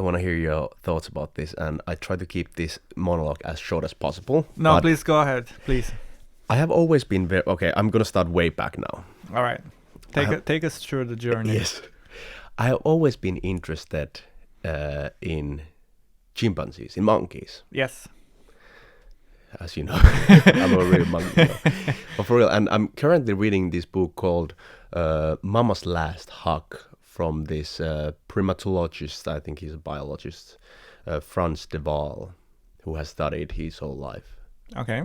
want to hear your thoughts about this, and I try to keep this monologue as short as possible. No, please go ahead, please. I have always been very... Okay, I'm going to start way back now. All right. Take us through the journey. Yes. I have always been interested in chimpanzees, in monkeys. Yes. As you know, I'm a real monkey. But for real, and I'm currently reading this book called Mama's Last Hug from this primatologist, I think he's a biologist, Frans de Waal, who has studied his whole life. Okay.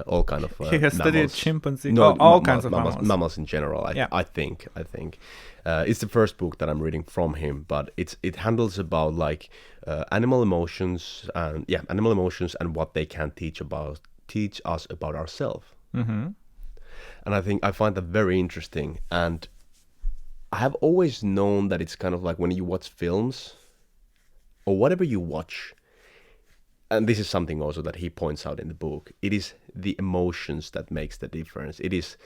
All kind of he has studied mammals. chimpanzees. No, all kinds of mammals. Mammals in general. I think. It's the first book that I'm reading from him, but it handles about like animal emotions and what they can teach us about ourselves. Mm-hmm. And I find that very interesting. And I have always known that it's kind of like when you watch films or whatever you watch. And this is something also that he points out in the book. It is the emotions that makes the difference. It is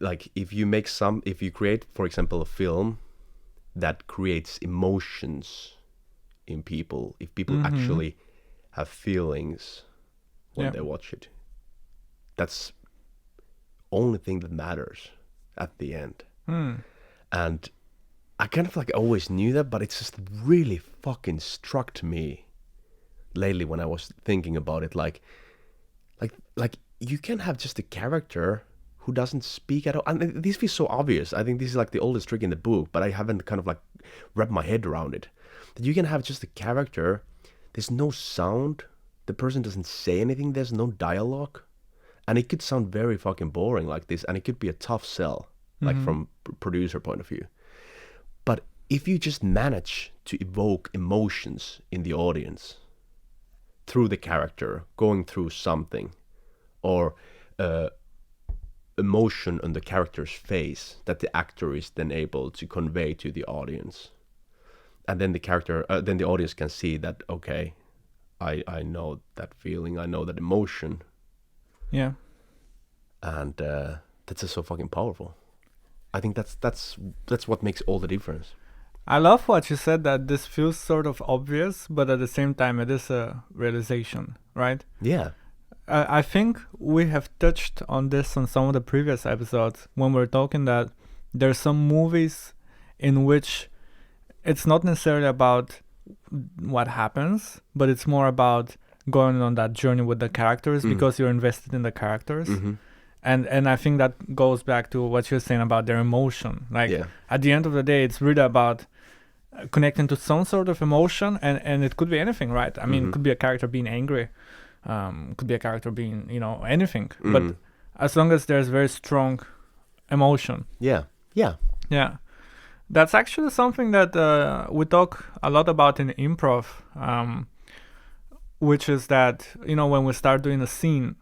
like if you create, for example, a film that creates emotions in people, if people actually have feelings when they watch it, that's only thing that matters at the end. And I kind of like always knew that, but it's just really fucking struck me lately when I was thinking about it, like you can have just a character who doesn't speak at all, and this feels so obvious. I think this is like the oldest trick in the book, but I haven't kind of like wrapped my head around it. That you can have just a character, there's no sound, the person doesn't say anything, there's no dialogue, and it could sound very fucking boring like this, and it could be a tough sell, like from producer point of view. But if you just manage to evoke emotions in the audience through the character going through something, or emotion on the character's face that the actor is then able to convey to the audience, and then then the audience can see that, okay, I know that feeling, I know that emotion. Yeah. And that's just so fucking powerful. I think that's what makes all the difference. I love what you said, that this feels sort of obvious, but at the same time it is a realization, right? Yeah. I think we have touched on this on some of the previous episodes when we're talking that there's some movies in which it's not necessarily about what happens, but it's more about going on that journey with the characters because you're invested in the characters. And I think that goes back to what you're saying about their emotion. Like at the end of the day, it's really about connecting to some sort of emotion, and it could be anything, right? I mean, it could be a character being angry, could be a character being, anything. But as long as there's very strong emotion. Yeah. That's actually something that we talk a lot about in improv, which is that, when we start doing a scene,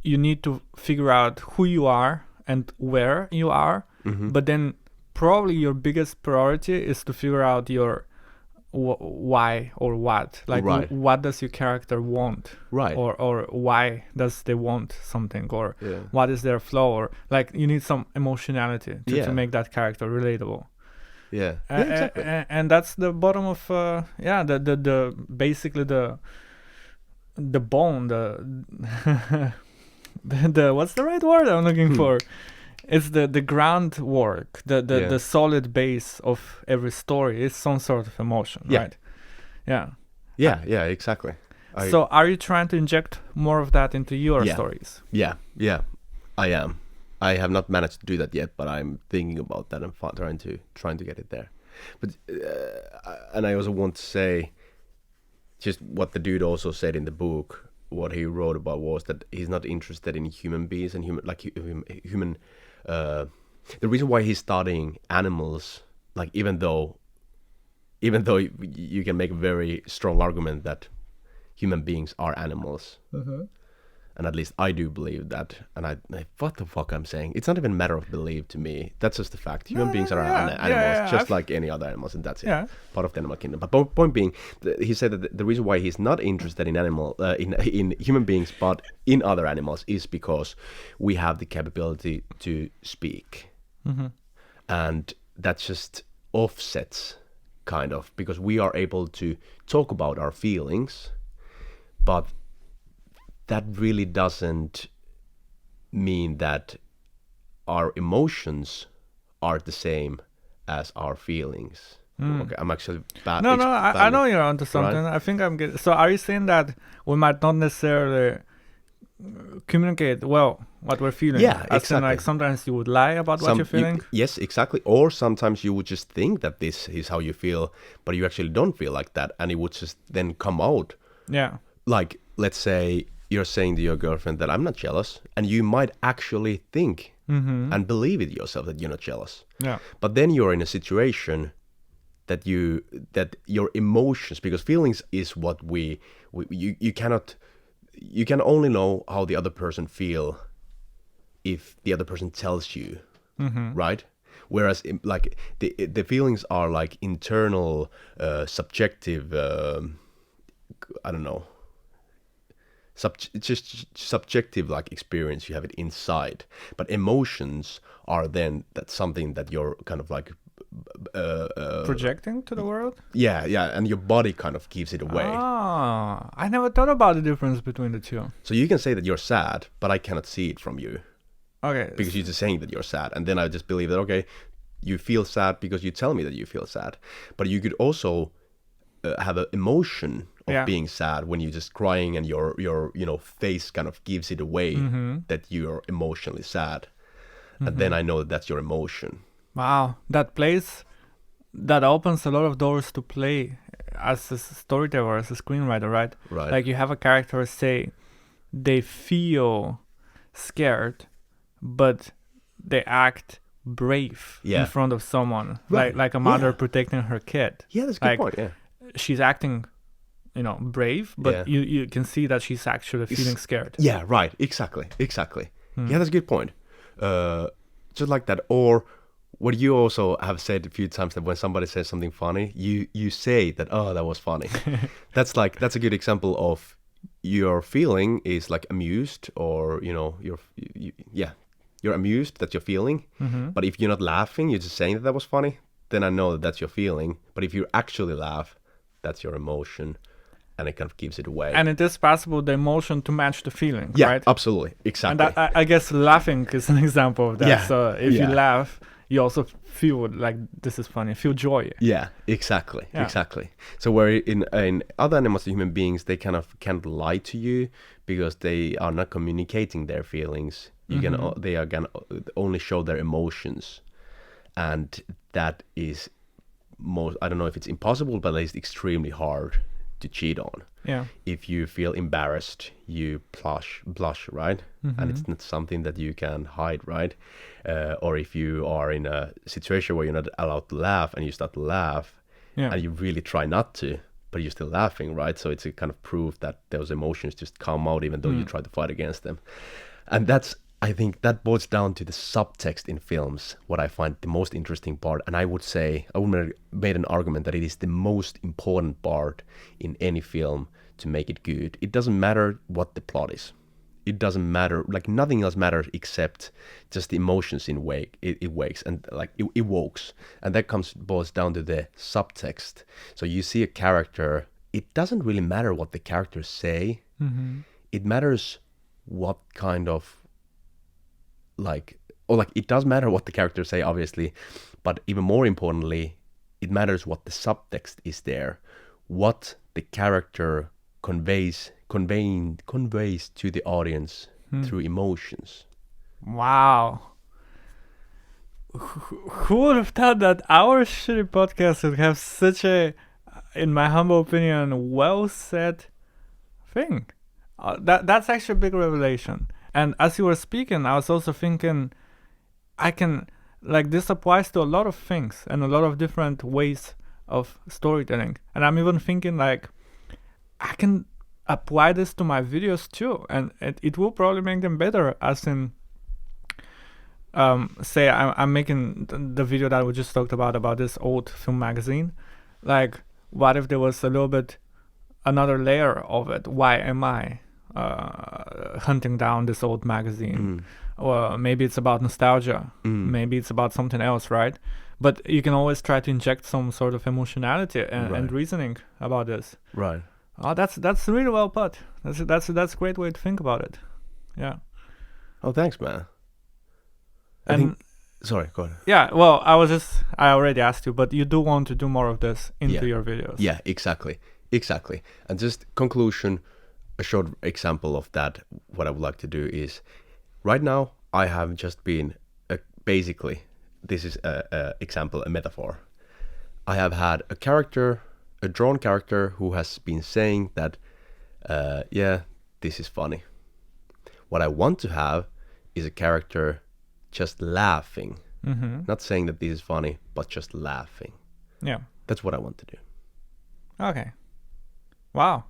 you need to figure out who you are and where you are, but then probably your biggest priority is to figure out your why or what. Like, what does your character want? Right. Or why does they want something? Or what is their flow? Or like, you need some emotionality to make that character relatable. Yeah. Exactly. And that's the bottom of the basically the bone, the what's the right word I'm looking for? It's the groundwork, the solid base of every story is some sort of emotion, right? Yeah, exactly. So are you trying to inject more of that into your stories? Yeah, I am. I have not managed to do that yet, but I'm thinking about that and trying to get it there. But and I also want to say just what the dude also said in the book. What he wrote about was that he's not interested in human beings and human. The reason why he's studying animals, like even though you can make a very strong argument that human beings are animals, and at least I do believe that. And I what the fuck I'm saying? It's not even a matter of belief to me. That's just the fact. Human beings are animals, just like any other animals, and that's it. Part of the animal kingdom. But point being, he said that the reason why he's not interested in in human beings, but in other animals, is because we have the capability to speak, and that just offsets kind of, because we are able to talk about our feelings, but that really doesn't mean that our emotions are the same as our feelings. Okay, I'm actually bad. No, I know you're onto something. Right? I think I'm getting. So are you saying that we might not necessarily communicate well what we're feeling? Yeah, As in, exactly. like, sometimes you would lie about what you're feeling. Yes, exactly. Or sometimes you would just think that this is how you feel, but you actually don't feel like that, and it would just then come out. Yeah. Like, let's say you're saying to your girlfriend that I'm not jealous, and you might actually think and believe it yourself that you're not jealous. Yeah. But then you're in a situation that your emotions, because feelings is what you cannot, you can only know how the other person feel if the other person tells you, right? Whereas like the feelings are like internal, subjective, I don't know, just subjective like experience, you have it inside. But emotions are then that's something that you're kind of like Projecting to the world. yeah, and your body kind of gives it away. Ah, I never thought about the difference between the two. So you can say that you're sad, but I cannot see it from you Okay. because you're just saying that you're sad, and then I just believe that okay, you feel sad because you tell me that you feel sad. But you could also have an emotion of being sad when you're just crying and your face kind of gives it away that you're emotionally sad, and then I know that that's your emotion. Wow, that opens a lot of doors to play as a storyteller, as a screenwriter, right? Right. Like you have a character say they feel scared, but they act brave in front of someone, Right. like a mother protecting her kid. Yeah, that's a good Like, point. Yeah. She's acting, brave, but you can see that she's actually feeling scared. Yeah, right. Exactly. Yeah, that's a good point. Just like that. Or what you also have said a few times, that when somebody says something funny, you say that, oh, that was funny. That's a good example of your feeling is like amused, or you're amused that you're feeling. But if you're not laughing, you're just saying that was funny, then I know that that's your feeling. But if you actually laugh, that's your emotion, and it kind of gives it away. And it is possible the emotion to match the feeling, yeah, right? Absolutely, exactly. And I guess laughing is an example of that. Yeah, So if you laugh, you also feel like this is funny, feel joy. Yeah, exactly. So where in other animals, human beings, they kind of can't lie to you because they are not communicating their feelings. They are gonna only show their emotions, and that is I don't know if it's impossible, but it's extremely hard to cheat on. Yeah. If you feel embarrassed, you blush, right? And it's not something that you can hide, right? Or if you are in a situation where you're not allowed to laugh and you start to laugh, and you really try not to, but you're still laughing, right? So it's a kind of proof that those emotions just come out even though you try to fight against them. And I think that boils down to the subtext in films, what I find the most interesting part. And I would made an argument that it is the most important part in any film to make it good. It doesn't matter what the plot is. It doesn't matter, like nothing else matters except just the emotions it wakes and like it evokes. And that boils down to the subtext. So you see a character, it doesn't really matter what the characters say. It matters what kind of it does matter what the characters say, obviously, but even more importantly, it matters what the subtext is there, what the character conveys to the audience through emotions. Wow. Who would have thought that our shitty podcast would have such a, in my humble opinion, well said thing? That's actually a big revelation. And as you were speaking, I was also thinking, this applies to a lot of things and a lot of different ways of storytelling. And I'm even thinking I can apply this to my videos too. And it will probably make them better, as in, say I'm making the video that we just talked about this old film magazine. Like, what if there was a little bit another layer of it? Why am I hunting down this old magazine? or maybe it's about nostalgia, maybe it's about something else, right? But you can always try to inject some sort of emotionality and Right. reasoning about this. Right. Oh, that's really well put. That's a great way to think about it. Yeah. Oh, thanks, man. I And think. Sorry, go ahead. yeah, well, I already asked you, but you do want to do more of this into Yeah. your videos. Yeah, exactly. And just conclusion, a short example of that. What I would like to do is, right now I have just been basically. This is a example, a metaphor. I have had a drawn character who has been saying that, yeah, this is funny. What I want to have is a character just laughing, not saying that this is funny, but just laughing. Yeah. That's what I want to do. Okay. Wow.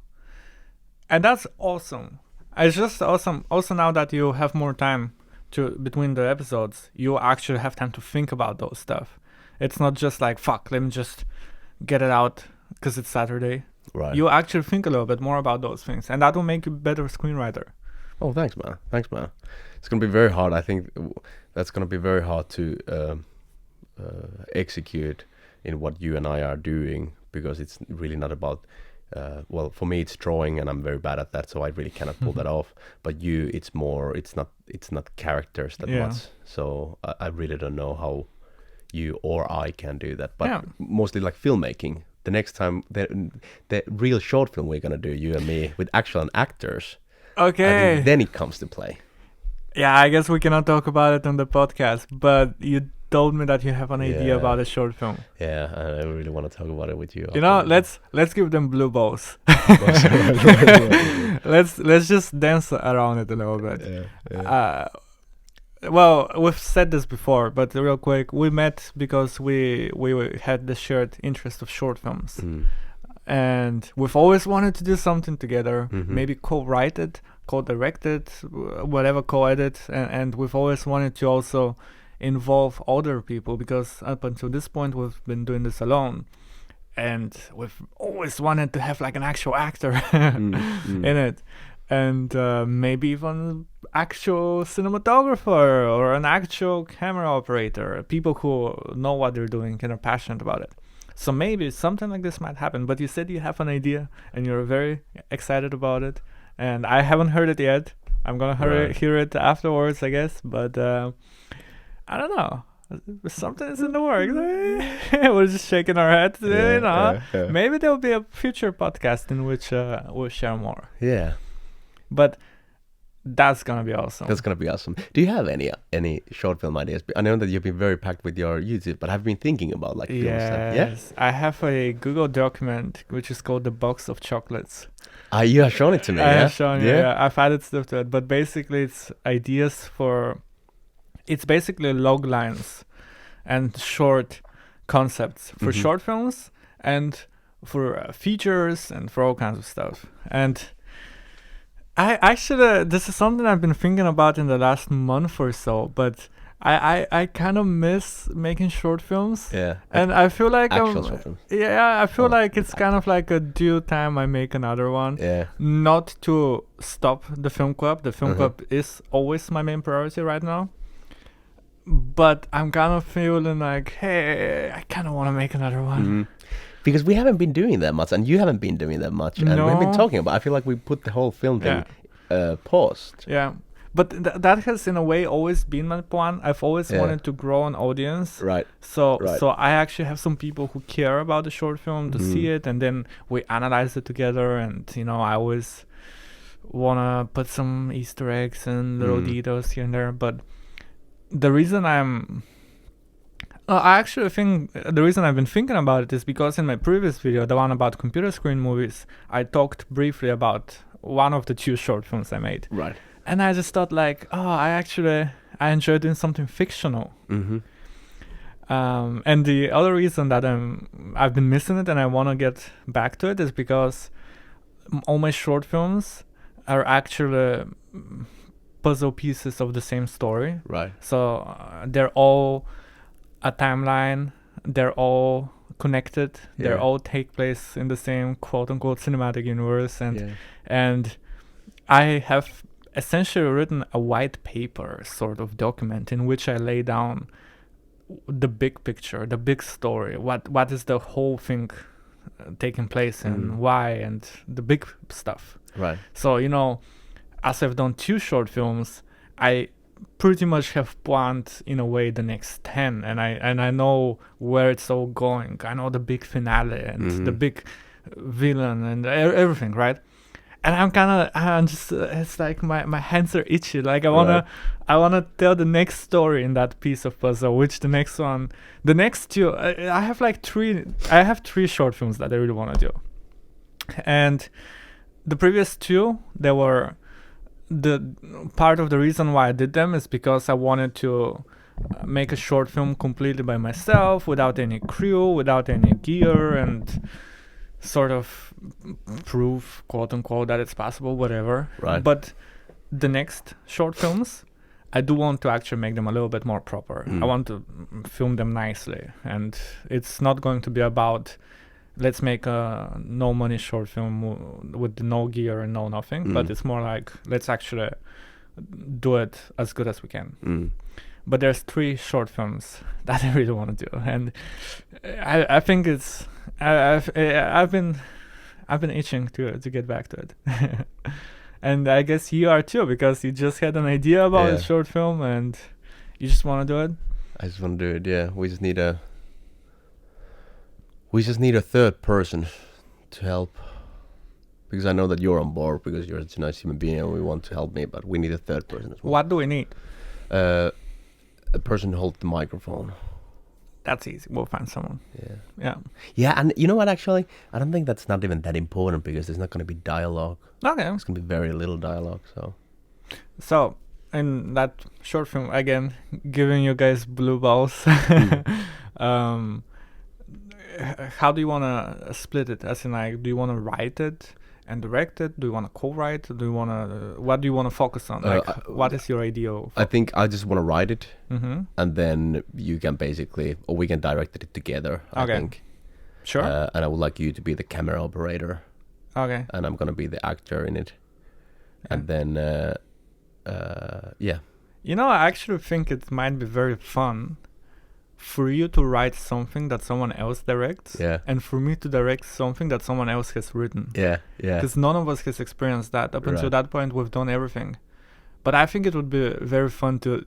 And that's awesome. It's just awesome. Also, now that you have more time to between the episodes, you actually have time to think about those stuff. It's not just like, fuck, let me just get it out because it's Saturday. Right. You actually think a little bit more about those things, and that will make you a better screenwriter. Oh, thanks, man. It's gonna be very hard. I think that's gonna be very hard to execute in what you and I are doing, because it's really not about. Well, for me, it's drawing, and I'm very bad at that, so I really cannot pull that off. But you, it's more. It's not characters that much. So I really don't know how you or I can do that. But mostly like filmmaking. The next time, the real short film we're gonna do, you and me, with actual actors. Okay. I think then it comes to play. Yeah, I guess we cannot talk about it on the podcast, but you told me that you have an idea about a short film. Yeah, I really want to talk about it with you. You know, let's give them blue balls. Let's just dance around it a little bit. Well, we've said this before, but real quick, we met because we had the shared interest of short films. And we've always wanted to do something together, maybe co-write it, co-direct it, whatever, co-edit, and we've always wanted to also involve other people, because up until this point we've been doing this alone, and we've always wanted to have like an actual actor in it, and maybe even actual cinematographer or an actual camera operator, people who know what they're doing and are passionate about it. So maybe something like this might happen. But you said you have an idea and you're very excited about it, and I haven't heard it yet. I'm gonna hear it afterwards, I guess. But I don't know. Something is in the works. We're just shaking our heads. Maybe there'll be a future podcast in which we'll share more. Yeah. But that's gonna be awesome. That's gonna be awesome. Do you have any short film ideas? I know that you've been very packed with your YouTube, but have you been thinking about like film stuff? Yes, I have a Google document which is called the Box of Chocolates. You have shown it to me. I have shown you. Yeah, I've added stuff to it, but basically it's ideas for. It's basically log lines and short concepts for short films and for features and for all kinds of stuff. And I actually, this is something I've been thinking about in the last month or so, but I kind of miss making short films. Yeah. And I feel like short films. Yeah, I feel like it's kind of like a due time I make another one. Yeah. Not to stop the film club. The film club is always my main priority right now. But I'm kind of feeling like, hey, I kind of want to make another one. Because we haven't been doing that much, and you haven't been doing that much, and we've been talking about. I feel like we put the whole film thing paused. Yeah, but that has in a way always been my plan. I've always wanted to grow an audience. Right. So I actually have some people who care about the short film to see it, and then we analyze it together. And I always wanna put some Easter eggs and little details here and there. But the reason I actually think the reason I've been thinking about it is because in my previous video, the one about computer screen movies, I talked briefly about one of the 2 short films I made. Right. And I just thought like, I enjoy doing something fictional. And the other reason that I've been missing it and I want to get back to it is because all my short films are actually puzzle pieces of the same story. Right. So they're all a timeline, they're all connected, they all take place in the same quote-unquote cinematic universe, and I have essentially written a white paper sort of document in which I lay down the big picture, the big story, what is the whole thing taking place and why, and the big stuff. Right. So, as I've done 2 short films, I pretty much have planned in a way the next 10, and I know where it's all going. I know the big finale and the big villain and everything, right? And I'm just it's like my hands are itchy. Like I wanna tell the next story in that piece of puzzle, which the next 2 I have like 3 short films that I really want to do. And the previous 2, they were the part of the reason why I did them is because I wanted to make a short film completely by myself, without any crew, without any gear, and sort of prove, quote unquote, that it's possible, whatever. Right. But the next short films, I do want to actually make them a little bit more proper. I want to film them nicely, and it's not going to be about let's make a no money short film with no gear and no nothing, but it's more like let's actually do it as good as we can. But there's 3 short films that I really want to do, and I think it's I've been itching to get back to it. And I guess you are too, because you just had an idea about a short film and you just want to do it. I just want to do it. Yeah, we just need a third person to help, because I know that you're on board because you're such a nice human being and we want to help me, but we need a third person as well. What do we need? A person to hold the microphone. That's easy. We'll find someone. Yeah, and you know what, actually? I don't think that's not even that important, because there's not going to be dialogue. Okay. There's going to be very little dialogue, So, in that short film, again, giving you guys blue balls, how do you want to split it? As in, like, do you want to write it and direct it? Do you want to co-write? What do you want to focus on? What is your ideal? I think I just want to write it, Mm-hmm. and then you can we can direct it together, I think. Sure. And I would like you to be the camera operator. Okay. And I'm going to be the actor in it. And then, I actually think it might be very fun for you to write something that someone else directs, and for me to direct something that someone else has written. Yeah. Because none of us has experienced that. Up until that point, we've done everything. But I think it would be very fun to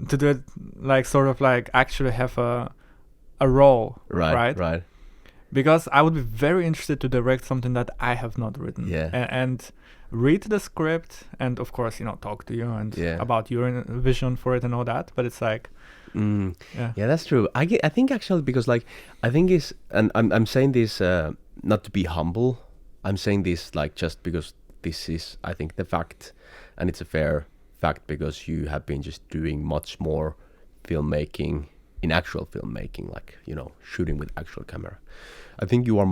do it, like, sort of like actually have a role, right? Because I would be very interested to direct something that I have not written. And read the script, and of course, talk to you and about your vision for it and all that. But it's like, that's true. I think actually, because like I think is, and I'm saying this not to be humble. I'm saying this like just because this is, I think, the fact, and it's a fair fact, because you have been just doing much more filmmaking, in actual filmmaking, like shooting with actual camera. I think you would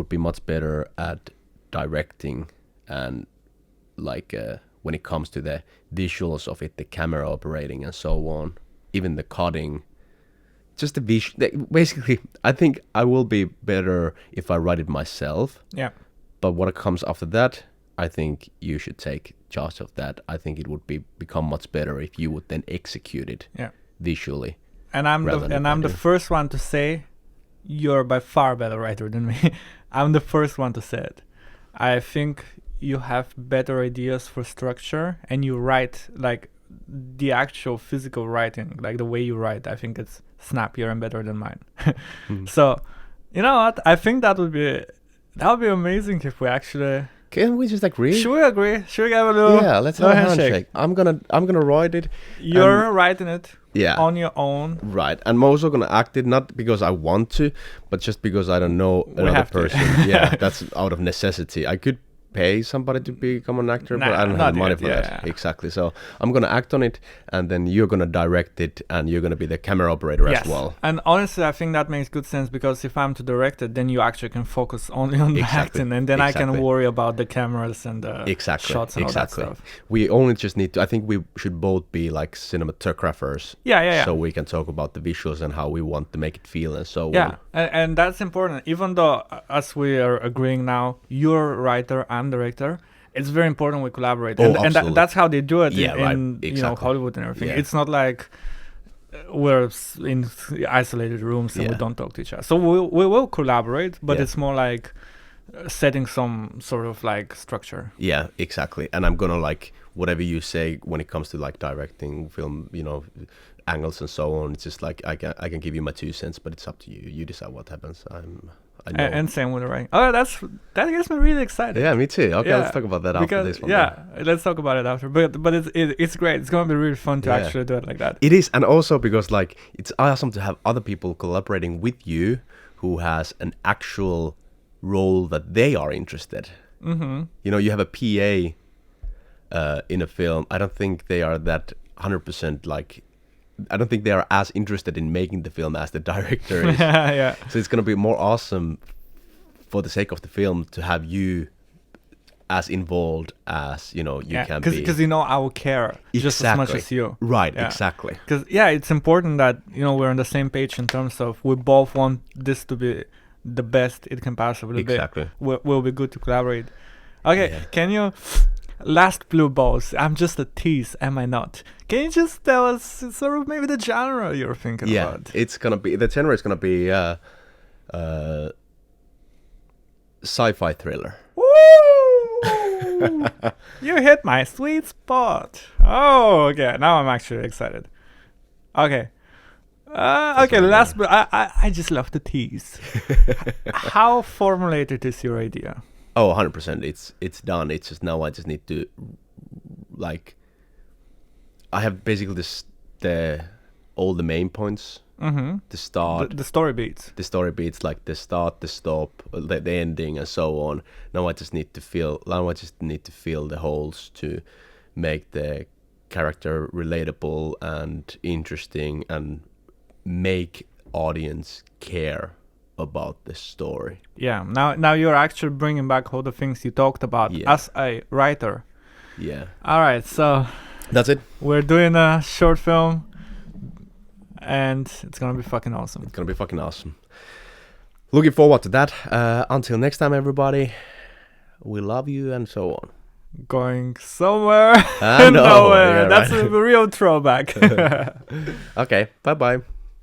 be much better at directing, and like when it comes to the visuals of it, the camera operating and so on, even the cutting, just the visual. Basically, I think I will be better if I write it myself. Yeah. But what comes after that, I think you should take charge of that. I think it would become much better if you would then execute it visually. And I'm the first one to say, you're by far better writer than me. I'm the first one to say it. I think you have better ideas for structure, and you write like the actual physical writing, like the way you write. I think it's snappier and better than mine. So, you know what? I think that would be amazing if we actually. Can we just agree? Should we agree? Should we have a little? Yeah, let's have a handshake. I'm gonna write it. You're writing it. Yeah. On your own. Right. And I'm also gonna act it, not because I want to, but just because I don't know another person. Yeah, that's out of necessity. I could pay somebody to become an actor, but I don't have the money for that. Exactly. So I'm gonna act on it, and then you're gonna direct it, and you're gonna be the camera operator as well. And honestly, I think that makes good sense, because if I'm to direct it, then you actually can focus only on the acting, and then I can worry about the cameras and the shots and all that stuff. We only just need to. I think we should both be like cinematographers. Yeah. So we can talk about the visuals and how we want to make it feel and so on. Yeah, and that's important. Even though, as we are agreeing now, you're a writer, I'm director, it's very important we collaborate, Oh, and absolutely. that's how they do it Yeah, in, right. in Exactly. Hollywood and everything. Yeah. It's not like we're in isolated rooms and we Yeah. don't talk to each other. So we will collaborate, but Yeah. it's more like setting some sort of like structure. Yeah, exactly. And I'm gonna like whatever you say when it comes to like directing film, angles and so on. It's just like I can give you my 2 cents, but it's up to you. You decide what happens. I know. And same with the writing. Oh, that gets me really excited. Yeah, me too. Okay, Yeah, let's talk about that after this one. Yeah, let's talk about it after. But it's great. It's gonna be really fun to Yeah. actually do it like that. It is, and also because like it's awesome to have other people collaborating with you who has an actual role that they are interested. Mm-hmm. You have a PA in a film. I don't think they are that 100% like. I don't think they are as interested in making the film as the director is. Yeah. So it's gonna be more awesome for the sake of the film to have you as involved as you can be. Because I will care just as much as you. Right, Yeah. exactly. Because it's important that we're on the same page in terms of we both want this to be the best it can possibly Exactly. be. Will be good to collaborate. Okay, Yeah. can you? Last blue balls. I'm just a tease, am I not? Can you just tell us sort of maybe the genre you're thinking Yeah, about? it's gonna be the genre is gonna be sci-fi thriller. Woo! You hit my sweet spot. Oh, okay. Now I'm actually excited. Okay. Okay. Last, but I just love the tease. How formulated is your idea? Oh, 100%. It's done. It's just now I just need to like I have basically all the main points. Mm-hmm. The start, The story beats. the story beats, like the start, the stop, the ending, and so on. Now I just need to fill the holes to make the character relatable and interesting and make audience care about the story. Yeah. Now you're actually bringing back all the things you talked about Yeah. as a writer. Yeah, All right. So that's it. we're doing a short film, and it's gonna be fucking awesome. It's gonna be fucking awesome. Looking forward to that. Until next time, everybody. We love you and so on. Going somewhere I know, nowhere. yeah, That's right. a real throwback. Okay, bye bye.